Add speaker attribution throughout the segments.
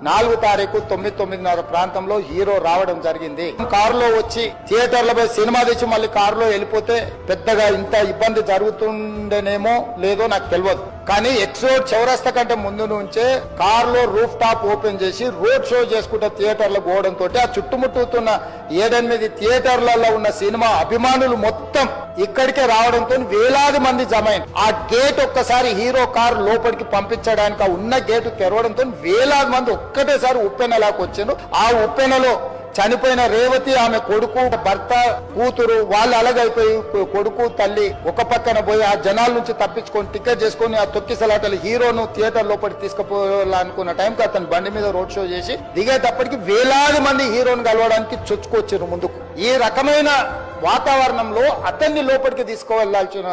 Speaker 1: 4 తారీఖు 9:30 ప్రాంతంలో హీరో రావడం జరిగింది. కారులో వచ్చి థియేటర్లపై సినిమా తెచ్చి మళ్ళీ కారులో వెళ్ళిపోతే పెద్దగా ఇంత ఇబ్బంది జరుగుతుండేనేమో లేదో నాకు తెలియదు. కానీ ఎక్స్రోడ్ చౌరస్తా కంటే ముందు నుంచే కారులో రూఫ్ టాప్ ఓపెన్ చేసి రోడ్ షో చేసుకుంటే థియేటర్లో పోవడంతో ఆ చుట్టుముట్టుతున్న 7-8 థియేటర్లలో ఉన్న సినిమా అభిమానులు మొత్తం ఇక్కడికే రావడంతో వేలాది మంది జమైన్. ఆ గేట్ ఒక్కసారి హీరో కారు లోపలికి పంపించడానికి ఉన్న గేటు తెరవడంతో వేలాది మంది ఒక్కటేసారి ఉప్పెనలాకి వచ్చారు. ఆ ఉప్పెనలో చనిపోయిన రేవతి, ఆమె కొడుకు, భర్త, కూతురు వాళ్ళు అలాగైపోయి కొడుకు తల్లి ఒక పక్కన పోయి ఆ జనాల నుంచి తప్పించుకొని టికెట్ చేసుకుని ఆ తొక్కిసలాటలు హీరోను థియేటర్ లోపలికి తీసుకుపోవాలనుకున్న టైంకి అతను బండి మీద రోడ్ షో చేసి దిగేటప్పటికి వేలాది మంది హీరోను కలవడానికి చొచ్చుకొచ్చారు ముందుకు. ఈ రకమైన వాతావరణంలో అతన్ని లోపలికి తీసుకువెళ్లాల్సిన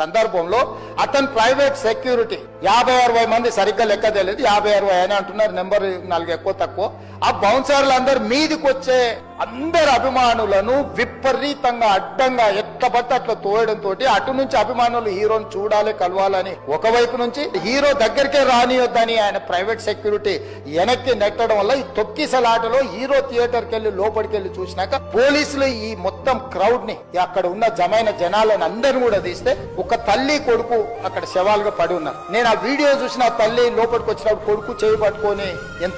Speaker 1: సందర్భంలో అతను ప్రైవేట్ సెక్యూరిటీ 50-60 మంది సరిగ్గా లెక్క తెలియదు, 50-60 అని అంటున్నారు, నెంబర్ 4 ఎక్కువ తక్కువ. ఆ బౌన్సర్లు అందరు మీదికి వచ్చే అందరు అభిమానులను విపరీతంగా అడ్డంగా ఎట్లబట్టి అట్లా తోయడంతో అటు నుంచి అభిమానులు హీరోని చూడాలి కలవాలని ఒకవైపు నుంచి హీరో దగ్గరికే రానియొద్దని ఆయన ప్రైవేట్ సెక్యూరిటీ వెనక్కి నెట్టడం వల్ల ఈ తొక్కిసలాటలో హీరో థియేటర్కి వెళ్లి లోపలికి వెళ్లి చూసినాక పోలీసులు ఈ మొత్తం క్రౌడ్ ని అక్కడ ఉన్న జమైన జనాలను అందరిని కూడా తీస్తే ఒక తల్లి కొడుకు అక్కడ శవాలుగా పడి ఉన్నారు. నేను ఆ వీడియో చూసిన తల్లి లోపలికి వచ్చినప్పుడు కొడుకు చేయి పట్టుకొని ఎంత